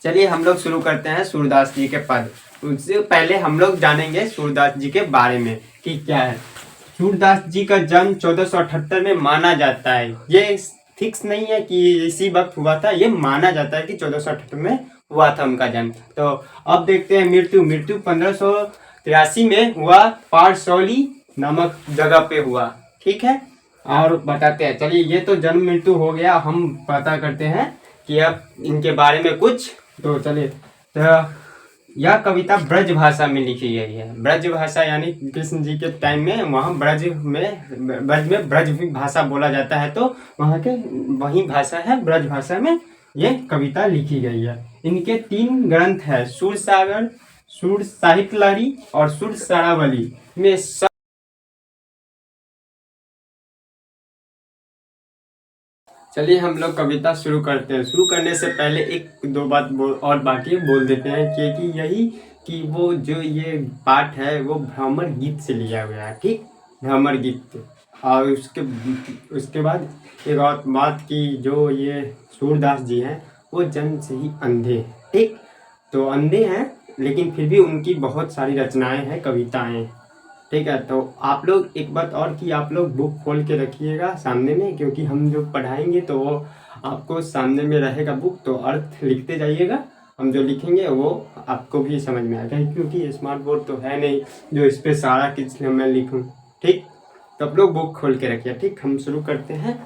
चलिए हम लोग शुरू करते हैं सूरदास जी के पद। उससे पहले हम लोग जानेंगे सूरदास जी के बारे में कि क्या है। सूरदास जी का जन्म 1478 में माना जाता है। ये फिक्स नहीं है कि इसी वक्त हुआ था, ये माना जाता है कि 1478 में हुआ था उनका जन्म। तो अब देखते हैं मृत्यु। मृत्यु 1583 में हुआ, पारसौली नामक जगह पे हुआ। ठीक है, और बताते हैं। चलिए, ये तो जन्म मृत्यु हो गया, हम पता करते हैं कि अब इनके बारे में कुछ। तो चलिए, तो यह कविता ब्रज भाषा में लिखी गई है। ब्रज भाषा यानी कृष्ण जी के टाइम में वहाँ ब्रज में भाषा बोला जाता है, तो वहाँ के वही भाषा है, ब्रज भाषा में ये कविता लिखी गई है। इनके 3 ग्रंथ है, सुर सागर, सुर साहित्य लहरी और सुर सरावली में। चलिए हम लोग कविता शुरू करते हैं। शुरू करने से पहले एक दो बात और बाकी बोल देते हैं कि यही कि वो जो ये पाठ है वो भ्रमर गीत से लिया गया है। ठीक, भ्रमर गीत। और उसके बाद एक और बात कि जो ये सूरदास जी हैं वो जन्म से ही अंधे हैं। ठीक, तो अंधे हैं लेकिन फिर भी उनकी बहुत सारी रचनाएं हैं, कविताएं हैं। ठीक है, तो आप लोग एक बात और कि आप लोग बुक खोल के रखिएगा सामने में, क्योंकि हम जो पढ़ाएंगे तो वो आपको सामने में रहेगा बुक, तो अर्थ लिखते जाइएगा। हम जो लिखेंगे वो आपको भी समझ में आएगा, क्योंकि स्मार्ट बोर्ड तो है नहीं जो इस पर सारा कुछ मैं लिखूं। ठीक, तो आप लोग बुक खोल के रखिए। ठीक, हम शुरू करते हैं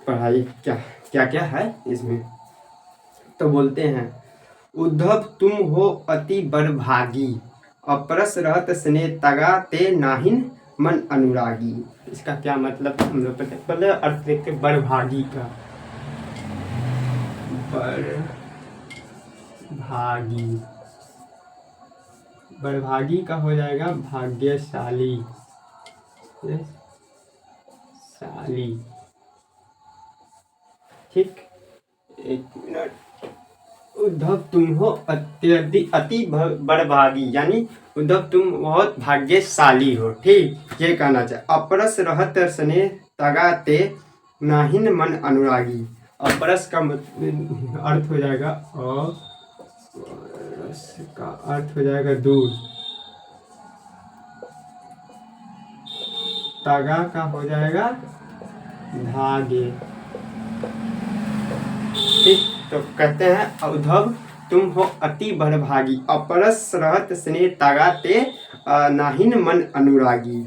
पढ़ाई। क्या क्या क्या है इसमें, तो बोलते हैं। उद्धव तुम हो अति बड़भागी, अपरस रहत स्नेह तगा ते नाहिन मन अनुरागी। इसका क्या मतलब हम लोग पहले अर्थ देखते। बड़भागी का, बड़भागी, बड़भागी का हो जाएगा भाग्यशाली, शाली। ठीक, एक मिनट। उद्धव तुम हो अत्यधिक अति बड़भागी, यानी उद्धव तुम बहुत भाग्यशाली हो। ठीक, ये कहना चाहिए। अपरस रहत स्नेह तगाते नाहिन मन अनुरागी। अपरस का अर्थ हो जाएगा, अपरस का अर्थ हो जाएगा दूर। तगा का हो जाएगा धागे। ठीक, तो कहते हैं उद्धव तुम हो अति बड़भागी, अपरस रहत स्नेह तागाते नाहिन मन अनुरागी।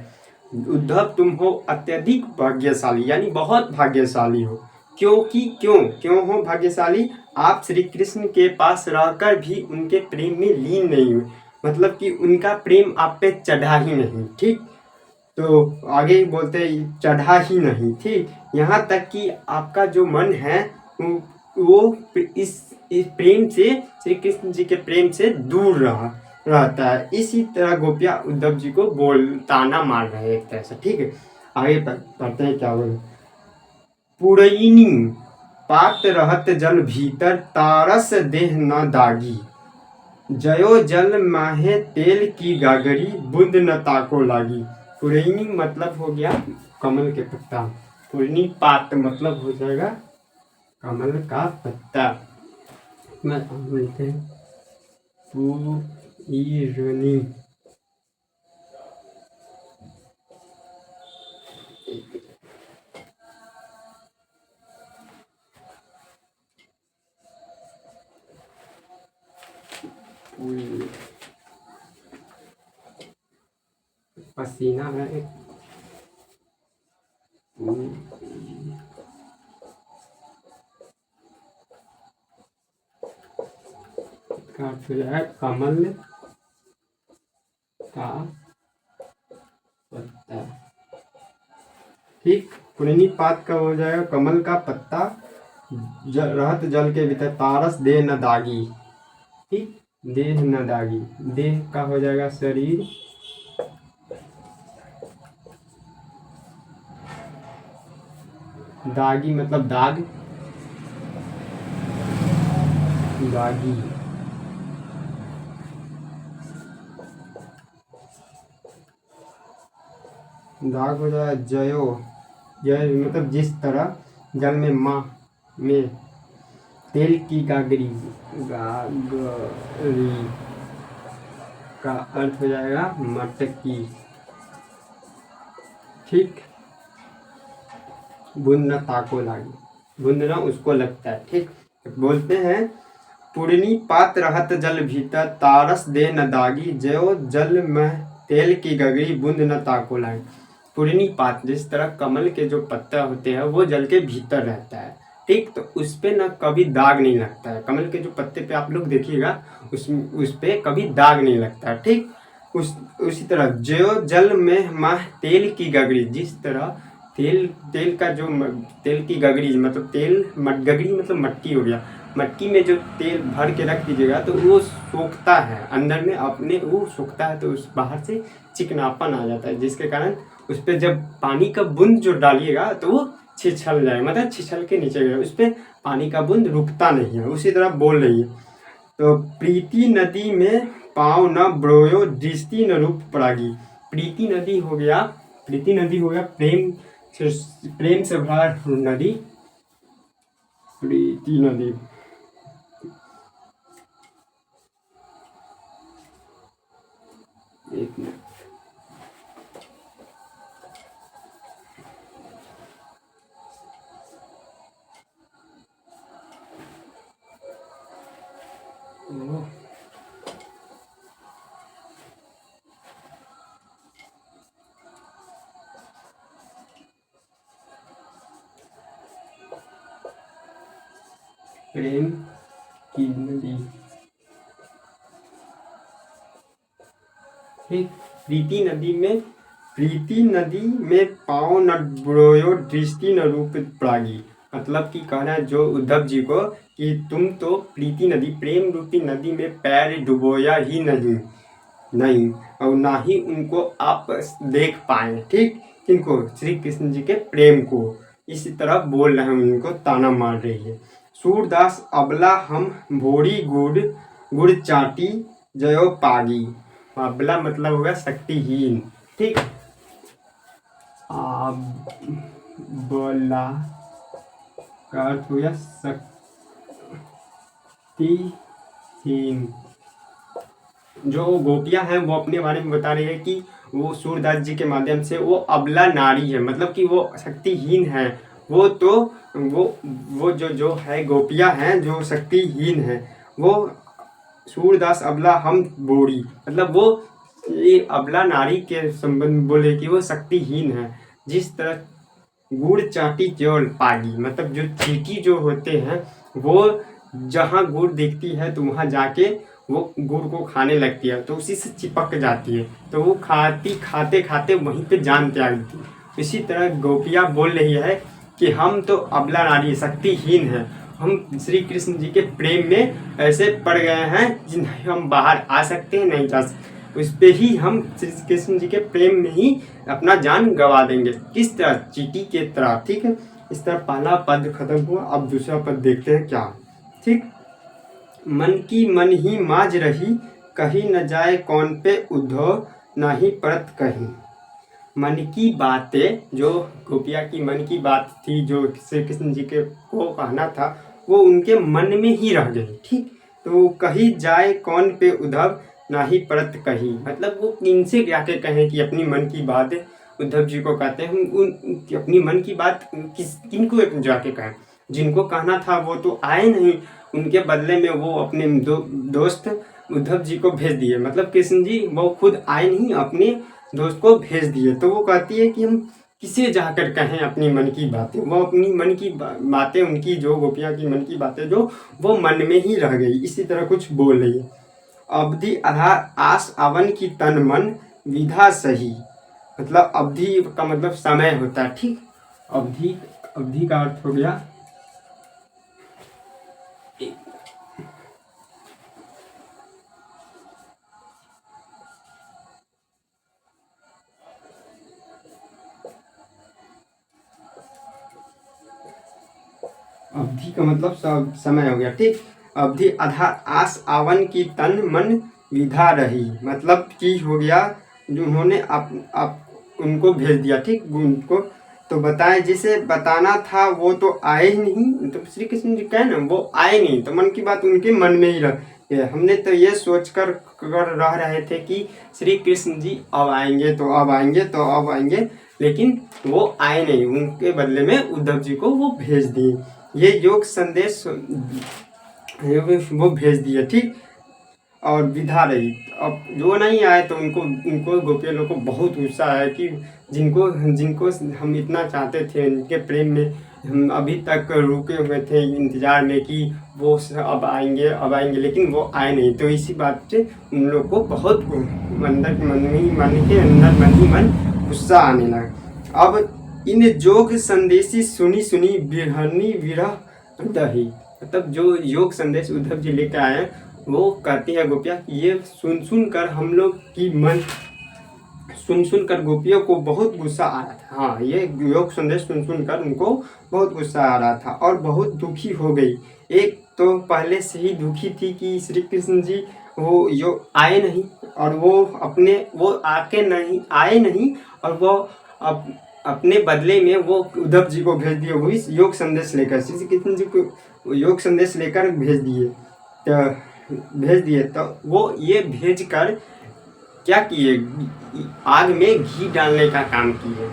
उद्धव तुम हो अत्यधिक भाग्यशाली, यानी बहुत भाग्यशाली हो। क्योंकि क्यों हो भाग्यशाली? आप श्री कृष्ण के पास रहकर भी उनके प्रेम में लीन नहीं हुए, मतलब कि उनका प्रेम आप पे चढ़ा ही नहीं। ठीक, तो आगे बोलते चढ़ा ही नहीं। ठीक, यहाँ तक कि आपका जो मन है वो इस प्रेम से, श्री कृष्ण जी के प्रेम से दूर रहता है। इसी तरह गोपियाँ उद्धव जी को ताना मार रहे हैं एक तरह से। ठीक है, आगे पढ़ते हैं क्या बोले। पुरैनी पात रहत जल भीतर, तारस देह न दागी। जयो जल माहे तेल की गागरी, बुंद न ताको लागी। पुरैनी मतलब हो गया कमल के पत्ता। पुरैनी पात मतलब हो जाएगा कमल का पत्ता। में बोलते हैं पूरनी। पसीना है, का है कमल का पत्ता। ठीक, पुरैनी पात का हो जाएगा कमल का पत्ता, रहत जल के भीतर, तारस देह न दागी। ठीक, देह न दागी, देह का हो जाएगा शरीर, दागी मतलब दाग, दागी। दाग हो जाएगा जयो, जय मतलब जिस तरह, जल में माँ में तेल की गागरी, गागरी का अर्थ हो जाएगा मटकी। ठीक, बुंदना ताको लागी, बुंदना उसको लगता है। ठीक, बोलते हैं पुरनी पात रहत जल भीतर, तारस दे न दागी, जो जल में तेल की गगरी, बूंद न ताको लागी। पुरनी पात, जिस तरह कमल के जो पत्ता होते हैं वो जल के भीतर रहता है। ठीक, तो उस पे ना कभी दाग नहीं लगता है। कमल के जो पत्ते पे आप लोग देखिएगा उस पे कभी दाग नहीं लगता है। ठीक, उसी तरह जो जल में माह तेल की गगरी, जिस तरह तेल का जो तेल की गगरी मतलब गगरी मतलब मट्टी हो गया। मट्टी में जो तेल भर के रख दीजिएगा तो वो सोखता है अंदर में, अपने वो सोखता है तो उस बाहर से चिकनापन आ जाता है, जिसके कारण उस पर जब पानी का बूंद जो डालिएगा तो वो छिछल जाए, मतलब छिछल के नीचे गए, उस पर पानी का बूंद रुकता नहीं है। उसी तरह बोल रही है। तो प्रीति नदी में पाँव न ब्रोयो, दृष्टि न रूप परागी। प्रीति नदी हो गया प्रेम से भरा नदी, प्रीति नदी। एक मिनट, प्रेम की नदी। ठीक, प्रीति नदी में पाँव न बुड़ोयो, दृष्टि न रूप प्रागी। मतलब कि कहना है जो उद्धव जी को कि तुम तो प्रीति नदी, प्रेम रूपी नदी में पैर डुबोया ही नहीं और ना ही उनको आप देख पाए। ठीक, किनको? श्री कृष्ण जी के प्रेम को। इसी तरह बोल रहे हैं, उनको ताना मार रही है। सूरदास अबला हम भोरी गुड़ चाटी जयो पागी। अबला मतलब होगा शक्तिहीन। ठीक, अबला का अर्थ हो गया शक्तिहीन। जो गोपियां हैं वो अपने बारे में बता रही है कि वो सूरदास जी के माध्यम से वो अबला नारी है, मतलब कि वो शक्तिहीन है। वो तो वो जो है गोपियां हैं जो शक्तिहीन है, वो सूरदास अबला हम बोरी, मतलब वो ये अबला नारी के संबंध बोले कि वो शक्तिहीन है। जिस तरह गुड़ चाटी जोल पागी, मतलब जो चींटी जो होते हैं वो जहाँ गुड़ दिखती है तो वहाँ जाके वो गुड़ को खाने लगती है, तो उसी से चिपक जाती है, तो वो खाते खाते वहीं पे जान त्याग देती है। इसी तरह गोपियाँ बोल रही है कि हम तो अबला नारी शक्तिहीन हैं, हम श्री कृष्ण जी के प्रेम में ऐसे पड़ गए हैं जिन्हें हम बाहर आ सकते हैं नहीं जा सकते, उस पे ही हम श्री कृष्ण जी के प्रेम में ही अपना जान गंवा देंगे। किस तरह? चींटी के तरह। ठीक है, इस तरह पहला पद खत्म हुआ। अब दूसरा पद देखते हैं क्या। ठीक, मन की मन ही माज रही, कहीं न जाए कौन पे उद्धव, ना ही परत कहीं। मन की बातें, जो गोपिया की मन की बात थी जो श्री कृष्ण जी के को कहना था, वो उनके मन में ही रह गई। ठीक, तो कहीं जाए कौन पे उद्धव, ना ही परत कहीं, मतलब वो किनसे जाके कहें कि अपनी मन की बात उद्धव जी को कहते हैं। उन अपनी मन की बात किनको जाके कहें? जिनको कहना था वो तो आए नहीं, उनके बदले में वो अपने दोस्त उद्धव जी को भेज दिए। मतलब कृष्ण जी वो खुद आए नहीं, अपने दोस्त को भेज दिए। तो वो कहती है कि हम किसे जाकर कहें अपनी मन की बातें। वो अपनी मन की बातें, उनकी जो गोपियाँ की मन की बातें जो वो मन में ही रह गई। इसी तरह कुछ बोल रही है। अवधि आधार आस अवन की तन मन, विधा सही, मतलब अवधि का मतलब समय होता है। ठीक, अवधि का अर्थ हो गया अवधि का मतलब समय हो गया। ठीक, अवधि आधार आस आवन की तन मन विधा रही, मतलब कि हो गया जो उन्होंने आप उनको भेज दिया। ठीक, उनको तो बताए जिसे बताना था वो तो आए ही नहीं। तो श्री कृष्ण जी कहे ना वो आए नहीं, तो मन की बात उनके मन में ही रह। हमने तो ये सोच कर रह रहे थे कि श्री कृष्ण जी अब आएंगे तो अब आएंगे तो अब आएंगे, लेकिन वो आए नहीं। उनके बदले में उद्धव जी को वो भेज दिए, ये योग संदेश वो भेज दिए। ठीक, और विधा रही। अब जो नहीं आए तो उनको उनको गोपिया लोग को बहुत गुस्सा आया कि जिनको जिनको हम इतना चाहते थे, उनके प्रेम में हम अभी तक रुके हुए थे इंतजार में कि वो अब आएंगे अब आएंगे, लेकिन वो आए नहीं। तो इसी बात से उन लोग को बहुत अंदर मन ही मन गुस्सा आने लगा। अब इन जोग संदेशी सुनी सुनी बिरहनी विरह दही, मतलब जो योग संदेश उद्धव जी लेकर आए वो कहती है गोपिया, ये सुन सुन कर हम लोग की मन सुन सुन कर गोपियों को बहुत गुस्सा आ रहा था। हाँ, ये योग संदेश सुन सुन कर उनको बहुत गुस्सा आ रहा था और बहुत दुखी हो गई। एक तो पहले से ही दुखी थी कि श्री कृष्ण जी वो आए नहीं, और वो आके नहीं आए नहीं, और वो अपने बदले में वो उद्धव जी को भेज दिए, वही योग संदेश लेकर श्री कृष्ण जी को योग संदेश लेकर भेज दिए। तो वो ये भेज कर क्या किए, आग में घी डालने का काम किए।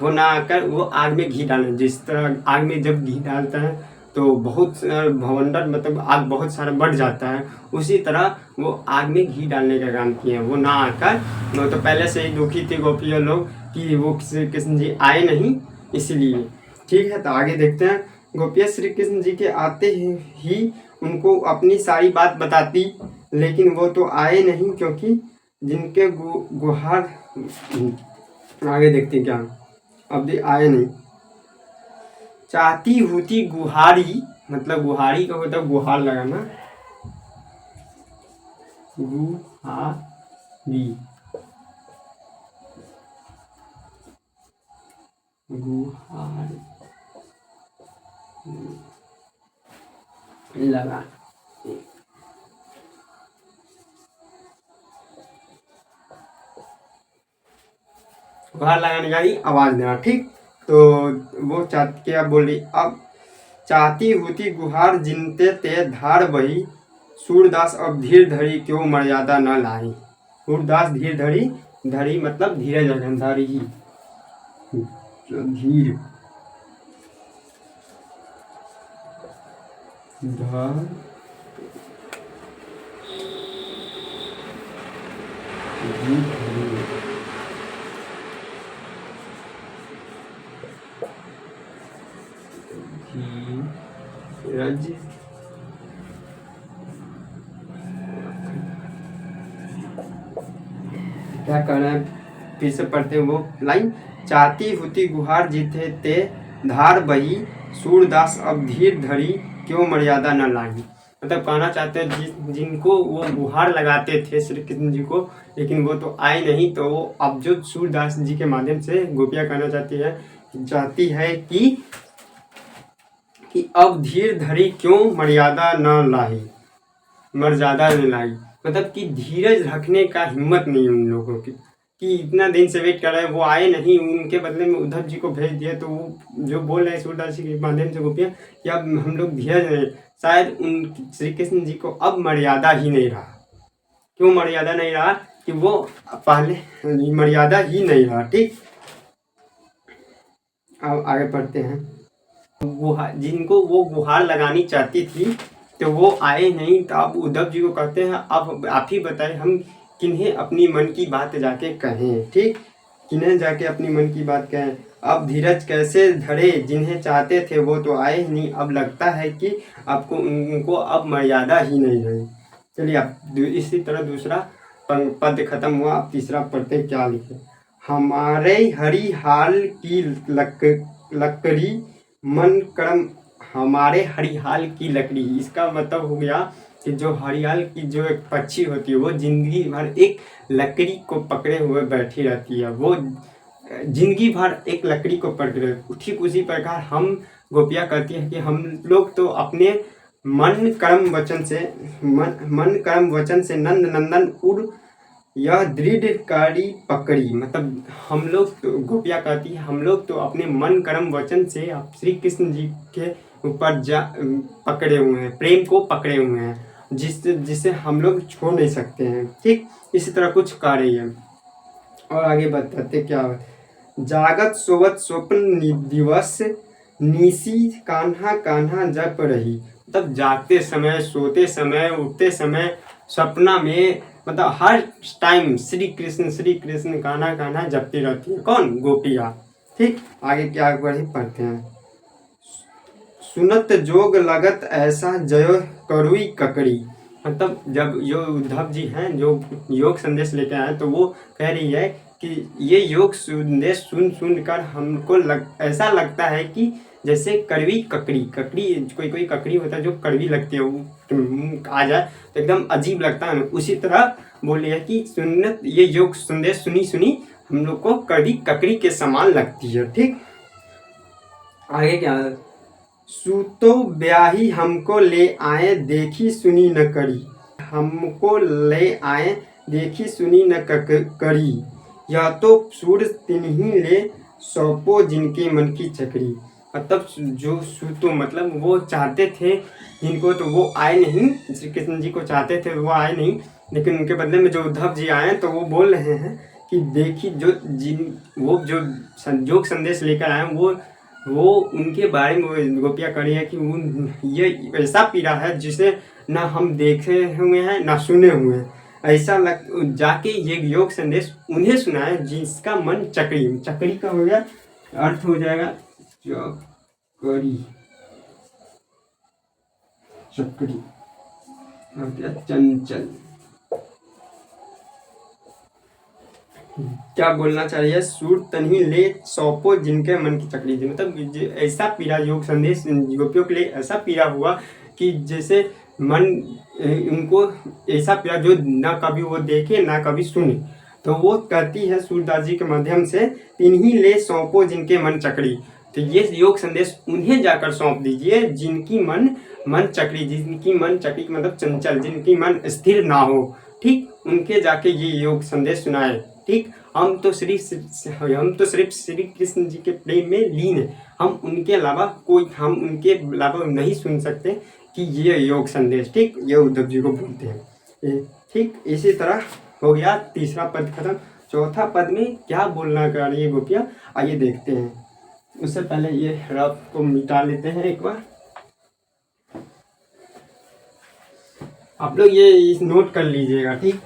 वो ना आकर वो आग में घी डालने, जिस तरह आग में जब घी डालता है तो बहुत भवंडर मतलब आग बहुत सारा बढ़ जाता है, उसी तरह वो आग में घी डालने का काम किए। वो ना आकर, वो तो पहले से ही दुखी थे गोपिया लोग कि वो श्री कृष्ण जी आए नहीं, इसलिए। ठीक है, तो आगे देखते हैं। गोपिया श्री कृष्ण जी के आते ही उनको अपनी सारी बात बताती, लेकिन वो तो आए नहीं, क्योंकि जिनके गुहार आगे देखते क्या, अब भी आए नहीं। चाहती होती गुहारी, मतलब गुहारी का होता गुहार लगाना, गुहारी गुहार लगा गुहार लगाने का ही आवाज देना। ठीक, तो वो क्या बोल रही, अब चाहती होती गुहार जिनते ते धार बही, सूरदास अब धीर धरी क्यों मर्यादा न लाई। सूरदास धीर धरी मतलब धीरज धरी ही धीर धर धीरज क्या कहना है, फिर से पढ़ते हैं वो लाइन। चाहती होती गुहार जीते ते धार बही, सूरदास अब धीर धरी क्यों मर्यादा न लाई। मतलब कहना चाहते हैं जिनको वो गुहार लगाते थे श्री कृष्ण जी को, लेकिन वो तो आए नहीं, तो वो अब जो सूरदास जी के माध्यम से गोपियाँ कहना चाहती है कि अब धीर धरी क्यों मर्यादा न लाई, मर्यादा न लाई, मतलब कि धीरज रखने का हिम्मत नहीं उन लोगों की, कि इतना दिन से वेट कर रहे हैं, वो आए नहीं, उनके बदले में उद्धव जी को भेज दिया। तो वो जो बोल रहे हैं सूरदास जी के माध्यम से गोपियाँ कि अब हम लोग धीरज नहीं, शायद उन श्री कृष्ण जी को अब मर्यादा ही नहीं रहा। क्यों मर्यादा नहीं रहा, कि वो पहले मर्यादा ही नहीं रहा। ठीक, अब आगे पढ़ते हैं। जिनको वो गुहार लगानी चाहती थी तो वो आए नहीं, तो अब उद्धव जी को कहते हैं अब आप ही बताएं हम किन्हें अपनी मन की बात जाके कहें। ठीक, किन्हें जाके अपनी मन की बात कहें। अब धीरज कैसे धरे, जिन्हें चाहते थे वो तो आए ही नहीं, अब लगता है कि आपको उनको अब मर्यादा ही नहीं रही। चलिए अब इसी तरह दूसरा पद खत्म हुआ, अब तीसरा पढ़ते क्या लिखे। हमारे हरी हाल की लकड़ी मन कर्म, हमारे हरियाल की लकड़ी, इसका मतलब हो गया कि जो हरियाल की जो एक पक्षी होती है वो जिंदगी भर एक लकड़ी को पकड़े हुए बैठी रहती है, वो जिंदगी भर एक लकड़ी को पकड़े। ठीक उसी प्रकार हम गोपियाँ कहती है कि हम लोग तो अपने मन कर्म वचन से नंद नंदन यह दृढ़ कड़ी पकड़ी, मतलब हम लोग तो, गोपियाँ कहती है, हम लोग तो अपने मन कर्म वचन से आप श्री कृष्ण जी के ऊपर पकड़े हुए हैं, प्रेम को पकड़े हुए हैं, जिससे जिसे हम लोग छोड़ नहीं सकते हैं। ठीक इसी तरह कुछ कह रही है और आगे बताते क्या है। जागत सोवत स्वप्न दिवस, निसी कान्हा कान्हा जप रही, मतलब जागते समय, सोते समय, उठते समय, सपना में, मतलब हर टाइम श्री कृष्ण कान्हा कान्हा जपती रहती है। कौन? गोपियाँ। ठीक आगे क्या बढ़ी पढ़ते हैं। सुनत जोग लगत ऐसा जयो करुई ककड़ी, मतलब जब जो उद्धव जी हैं जो योग संदेश लेके आए तो वो कह रही है कि ये योग संदेश सुन सुन कर हमको ऐसा लगता है कि जैसे कड़वी ककड़ी, कोई कोई ककड़ी होता है जो कड़वी लगती है, वो आ जाए तो एकदम अजीब लगता है, उसी तरह बोल रही है कि सुन्नत ये योग संदेश सुनी सुनी हम लोग को कड़वी ककड़ी के समान लगती है। ठीक आगे क्या है। सूतो ब्याही हमको ले आए, देखी सुनी न करी, हमको ले आए देखी सुनी न करी, या तो सूर तिन्ही ले सौंपो जिनके मन की चकरी, मतलब जो सूतो मतलब वो चाहते थे जिनको, तो वो आए नहीं, श्री कृष्ण जी को चाहते थे वो आए नहीं, लेकिन उनके बदले में जो उद्धव जी आए तो वो बोल रहे हैं कि देखी जो जिन वो जो योग संदेश लेकर आए वो उनके बारे में गोपियाँ करी है कि उन ये ऐसा पीड़ा है जिसे ना हम देखे हुए हैं ना सुने हुए हैं, ऐसा लग जाके ये योग संदेश उन्हें सुनाए जिसका मन चकरी, चकरी का हो गया अर्थ हो जाएगा चकरी, चकरी चंचल। क्या बोलना चाहिए। सूर तन्ही ले सौंपो जिनके मन की चकरी थी, मतलब ऐसा पीड़ा योग संदेश गोपियों के लिए ऐसा पीड़ा हुआ कि जैसे मन उनको ऐसा पीड़ा जो ना कभी वो देखे ना कभी सुने, तो वो कहती है सूरदास जी के माध्यम से, तिन्ही ले सौंपो जिनके मन चकरी, तो ये योग संदेश उन्हें जाकर सौंप दीजिए जिनकी मन चकरी, जिनकी मन चकरी मतलब चंचल, जिनकी मन स्थिर ना हो। ठीक उनके जाके ये योग संदेश सुनाए। ठीक हम तो सिर्फ श्री कृष्ण जी के प्रेम में लीन है, हम उनके अलावा नहीं सुन सकते कि ये योग संदेश। ठीक ये उद्धव जी को बोलते हैं। ठीक इसी तरह हो गया तीसरा पद खत्म। चौथा पद में क्या बोलना कर रही है गोपियाँ, आइए देखते हैं। उससे पहले ये रफ को मिटा लेते हैं एक बार। आप लोग ये नोट कर लीजिएगा। ठीक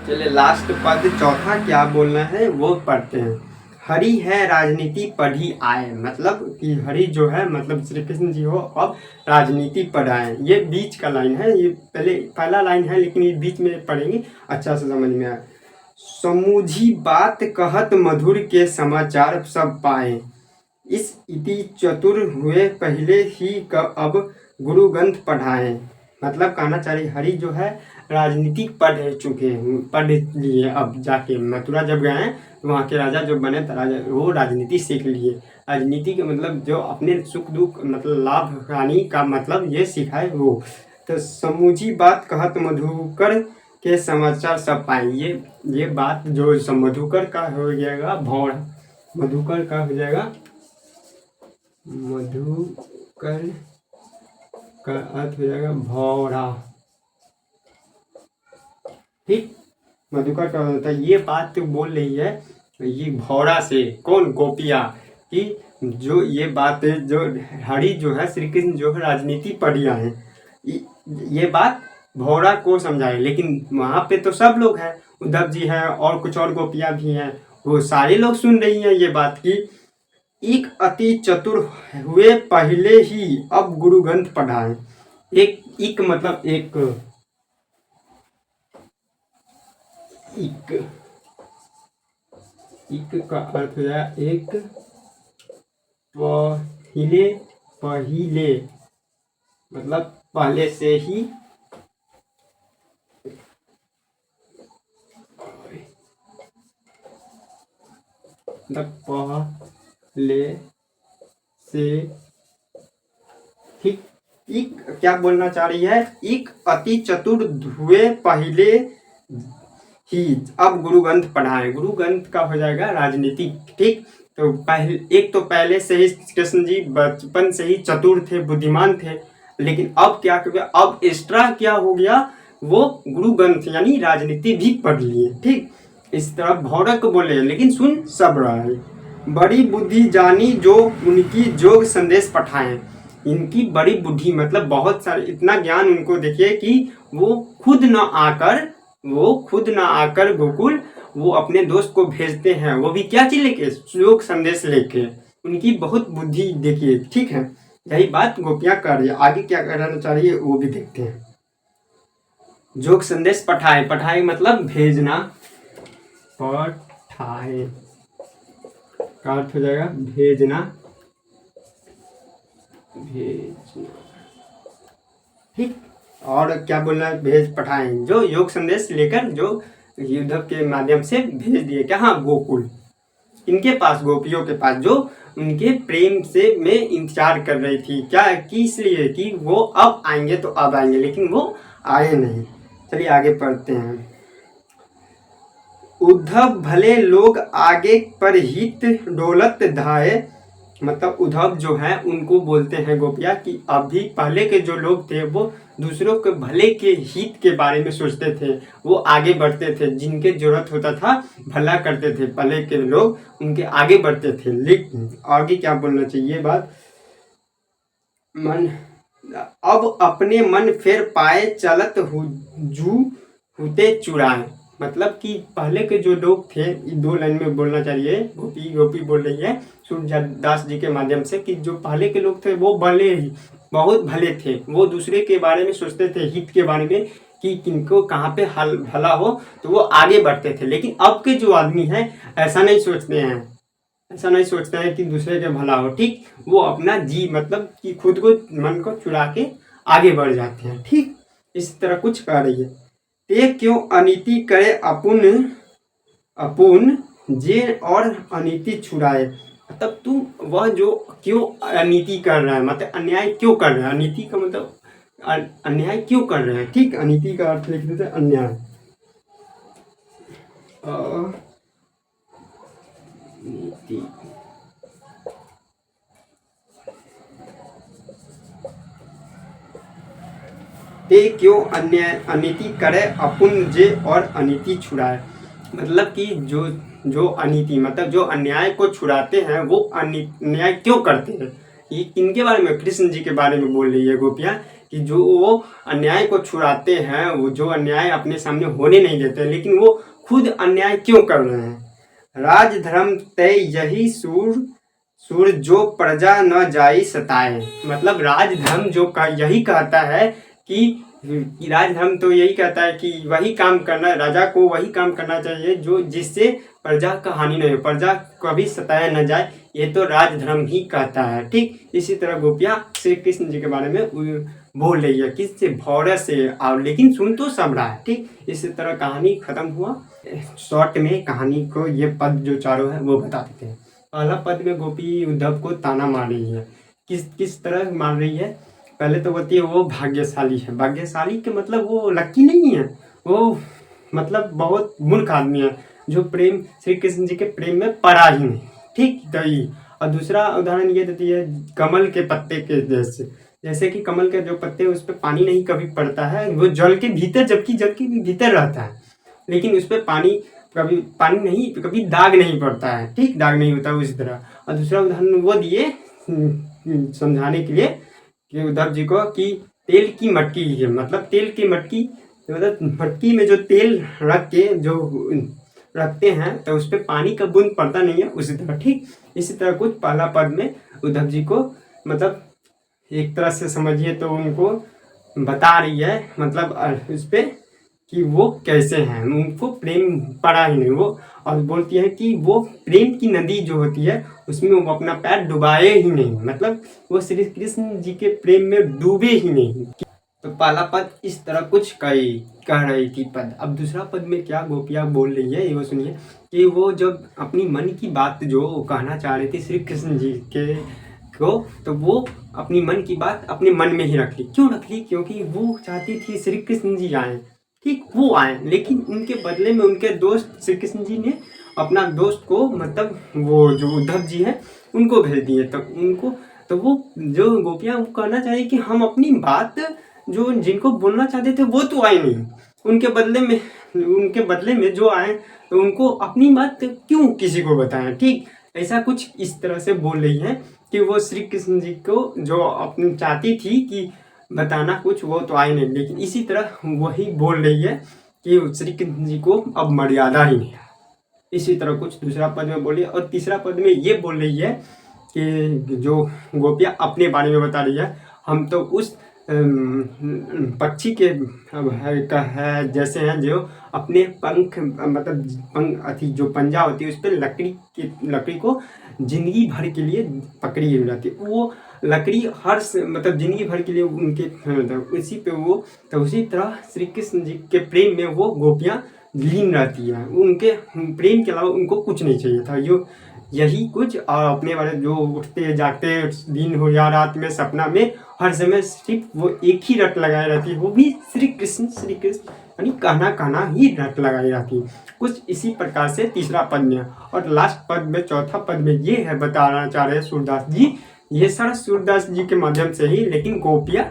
चलिए लास्ट पद चौथा क्या बोलना है वो पढ़ते हैं। हरि है राजनीति पढ़ी आए, मतलब कि हरि जो है मतलब श्री कृष्ण जी हो अब राजनीति पढ़ाए, ये बीच का लाइन है, ये पहला लाइन है लेकिन ये बीच में पढ़ेंगे अच्छा से समझ में आए। समूझी बात कहत मधुर के समाचार सब पाए, इस इति चतुर हुए पहले ही अब गुरु ग्रंथ पढ़ाए, मतलब कहना चाहिए हरि जो है राजनीति पढ़ लिए, अब जाके मथुरा जब गए हैं तो वहाँ के राजा जो बने राजा वो राजनीति सीख लिए, राजनीति के मतलब जो अपने सुख दुख मतलब लाभ हानि का मतलब ये सिखाए वो। तो समूची बात कहत मधुकर के समाचार सब पाए, ये बात जो मधुकर का हो जाएगा भौरा, मधुकर का हो जाएगा मधुकर का अर्थ हो जाएगा भौरा। ठीक मधुकर का होता है, ये बात बोल रही है ये भौरा से, कौन? गोपिया, कि जो ये बात जो हरि जो है श्री कृष्ण जो है राजनीति पढ़िया है, ये बात भौरा को समझाए, लेकिन वहाँ पे तो सब लोग हैं, उद्धव जी हैं और कुछ और गोपियाँ भी हैं, वो सारे लोग सुन रही हैं ये बात की। एक अति चतुर हुए पहले ही अब गुरु ग्रंथ पढ़ाए, एक मतलब एक का अर्थ हो जाए एक पहले मतलब पहले से ही मतलब पहले से, ठीक। एक क्या बोलना चाह रही है, एक अति चतुर हुए पहले ही अब गुरु ग्रंथ पढ़ाएं। गुरु ग्रंथ का हो जाएगा राजनीति, ठीक। तो पहले, एक तो पहले से ही कृष्ण जी बचपन से ही चतुर थे, बुद्धिमान थे, लेकिन अब क्या कर गया, अब एक्स्ट्रा क्या हो गया, वो गुरु ग्रंथ यानी राजनीति भी पढ़ लिए, ठीक। इस तरह भौरक बोले, लेकिन सुन सब रहे। बड़ी बुद्धि जानी जो उनकी जोग संदेश पठाएं। इनकी बड़ी बुद्धि मतलब बहुत सारे, इतना ज्ञान उनको देखिए कि वो खुद न आकर गोकुल वो अपने दोस्त को भेजते हैं, वो भी क्या चीज लेके, श्लोक संदेश लेके। उनकी बहुत बुद्धि देखिए, ठीक है। यही बात गोपियां कर रही है। आगे क्या करना चाहिए वो भी देखते हैं। जोग संदेश पठाए, पठाए मतलब भेजना, पठाए का अर्थ हो जाएगा भेजना, ठीक। और क्या बोलना है, भेज पठाएं, जो योग संदेश लेकर जो उद्धव के माध्यम से भेज दिए, क्या, हाँ, गोकुल, इनके पास, गोपियों के पास, जो उनके प्रेम से में इंतजार कर रही थी, क्या, किस लिए, कि वो अब आएंगे तो अब आएंगे, लेकिन वो आए नहीं। चलिए आगे पढ़ते हैं। उद्धव भले लोग आगे पर हित डोलत धाये, मतलब उद्धव जो है उनको बोलते हैं गोपिया कि अभी पहले के जो लोग थे वो दूसरों के भले के हित के बारे में सोचते थे, वो आगे बढ़ते थे, जिनके जरूरत होता था भला करते थे, पहले के लोग उनके आगे बढ़ते थे। लेकिन आगे क्या बोलना चाहिए बात, मन अब अपने मन फेर पाए चलत जू होते चुराए, मतलब कि पहले के जो लोग थे, दो लाइन में बोलना चाहिए, गोपी बोल रही है सूरदास जी के माध्यम से, कि जो पहले के लोग थे वो भले ही बहुत भले थे, वो दूसरे के बारे में सोचते थे, हित के बारे में, कि किनको कहाँ पे हल भला हो तो वो आगे बढ़ते थे। लेकिन अब के जो आदमी हैं ऐसा नहीं सोचते हैं कि दूसरे के भला हो, ठीक। वो अपना मतलब कि खुद को, मन को चुरा के आगे बढ़ जाते हैं, ठीक। इस तरह कुछ कह रही है। ते क्यों अनीति करे अपुन जे और अनीति छुड़ाए, मतलब तू वह जो क्यों अनीति कर रहा है, मतलब अन्याय क्यों कर रहा है, अनीति का मतलब अन्याय क्यों कर रहे हैं, ठीक। अनीति का अर्थ लिख देते अन्याय, नीति, ते क्यों अनीति करे अपुन जे और अनीति छुड़ाए, मतलब कि जो अनीति मतलब जो अन्याय को छुड़ाते हैं वो अन्याय क्यों करते हैं। ये किनके बारे में, कृष्ण जी के बारे में बोल रही है गोपियां, कि जो वो अन्याय को छुड़ाते हैं, वो जो अन्याय अपने सामने होने नहीं देते, लेकिन वो खुद अन्याय क्यों कर रहे हैं। राजधर्म तय यही सूर जो प्रजा न जाई सताए, मतलब राजधर्म जो यही कहता है कि राजधर्म तो यही कहता है कि वही काम करना, राजा को वही काम करना चाहिए जो जिससे प्रजा का हानि नहीं हो, प्रजा कभी सताया न जाए, ये तो राजधर्म ही कहता है, ठीक। इसी तरह गोपियां श्री कृष्ण जी के बारे में बोल रही है, किससे, भौरव से, और लेकिन सुन तो सब रहा है, ठीक। इसी तरह कहानी खत्म हुआ। शॉर्ट में कहानी को ये पद जो चारों है वो बता देते हैं। पहला पद में गोपी उद्धव को ताना मार रही है, किस तरह मार रही है। पहले तो बोलती है वो भाग्यशाली है, भाग्यशाली के मतलब वो लकी नहीं है, वो मतलब बहुत मूर्ख आदमी है जो प्रेम, श्री कृष्ण जी के प्रेम में पड़ा ही नहीं, ठीक। तो और दूसरा उदाहरण ये देती है कमल के पत्ते के जैसे कि कमल के जो पत्ते उस पर पानी नहीं कभी पड़ता है, वो जल के भीतर, जबकि भी भीतर रहता है, लेकिन उस पर पानी नहीं, कभी दाग नहीं पड़ता है, ठीक, दाग नहीं होता उसी तरह। और दूसरा उदाहरण वो दिए समझाने के लिए कि उद्धव जी को, कि तेल की मटकी है, मतलब तेल की मटकी, मतलब मटकी में जो तेल रख के जो रखते हैं तो उस पर पानी का बूंद पड़ता नहीं है, उसी तरह, ठीक। इसी तरह कुछ पहला पद में उद्धव जी को मतलब एक तरह से समझिए तो उनको बता रही है, मतलब उस पर कि वो कैसे हैं, उनको प्रेम पड़ा ही नहीं, वो और बोलती है कि वो प्रेम की नदी जो होती है उसमें वो अपना पैर डुबाए ही नहीं, मतलब वो श्री कृष्ण जी के प्रेम में डूबे ही नहीं। तो पहला पद इस तरह कुछ कह रही थी पद। अब दूसरा पद में क्या गोपियाँ बोल रही है ये वो सुनिए कि वो जब अपनी मन की बात जो वो कहना चाह रही थी श्री कृष्ण जी के को, तो वो अपनी मन की बात अपने मन में ही रख ली। क्यों रख ली? क्योंकि वो चाहती थी श्री कृष्ण जी आए, ठीक, वो आए, लेकिन उनके बदले में उनके दोस्त श्री कृष्ण जी ने अपना दोस्त को, मतलब वो जो उद्धव जी हैं उनको भेज दिए। तो वो जो गोपियाँ वो कहना चाहिए कि हम अपनी बात जो जिनको बोलना चाहते थे वो तो आए नहीं, उनके बदले में जो आए तो उनको अपनी बात क्यों किसी को बताएं, ठीक, ऐसा कुछ इस तरह से बोल रही है कि वो श्री कृष्ण जी को जो अपनी चाहती थी कि बताना कुछ, वो तो आए नहीं, लेकिन इसी तरह वही बोल रही है कि श्री कृष्ण जी को अब मर्यादा ही नहीं है। इसी तरह कुछ दूसरा पद में बोली। और तीसरा पद में ये बोल रही है कि जो गोपियाँ अपने बारे में बता रही है, हम तो उस पक्षी के है जैसे हैं जो अपने पंख, मतलब पंख जो पंजा होती है उस पर लकड़ी को जिंदगी भर के लिए पकड़ी हुई रहती है। वो लकड़ी मतलब जिंदगी भर के लिए उनके उसी पे वो, तो उसी तरह श्री कृष्ण जी के प्रेम में वो गोपियाँ लीन रहती है। उनके प्रेम के अलावा उनको कुछ नहीं चाहिए था। यही कुछ, और अपने बारे जो उठते जागते दिन हो या रात में सपना में हर समय सिर्फ वो एक ही रट लगाए रहती है, वो भी श्री कृष्ण यानी कहना ही रट लगाई रहती है। कुछ इसी प्रकार से तीसरा पद में। और लास्ट पद में, चौथा पद में ये है बताना चाह रहे हैं सूरदास जी, ये सारा सूरदास जी के माध्यम से ही, लेकिन गोपियाँ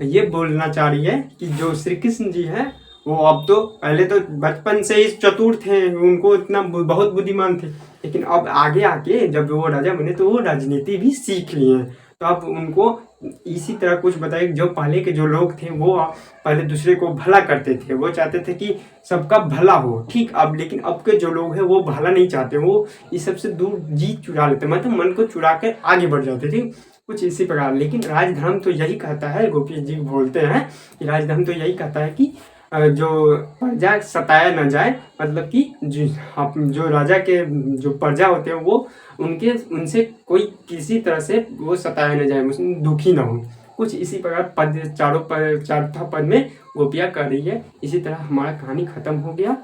ये बोलना चाह रही है कि जो श्री कृष्ण जी है वो अब तो, पहले तो बचपन से ही चतुर थे, उनको इतना बहुत बुद्धिमान थे, लेकिन अब आगे आके जब वो राजा बने तो वो राजनीति भी सीख लिए हैं। तो अब उनको इसी तरह कुछ बताइए, जो पहले के जो लोग थे वो पहले दूसरे को भला करते थे, वो चाहते थे कि सबका भला हो, ठीक। अब लेकिन अब के जो लोग हैं वो भला नहीं चाहते, वो इस सबसे दूर जी चुरा लेते, मतलब मन को चुरा कर आगे बढ़ जाते थे, कुछ इसी प्रकार। लेकिन राजधर्म तो यही कहता है, गोपी जी बोलते हैं कि राजधर्म तो यही कहता है कि जो प्रजा सताया न जाए, मतलब कि जो राजा के जो प्रजा होते हैं वो उनसे कोई किसी तरह से वो सताया न जाए, उसमें दुखी ना हो, कुछ इसी प्रकार चौथा पद में गोपियाँ कर रही है। इसी तरह हमारा कहानी खत्म हो गया।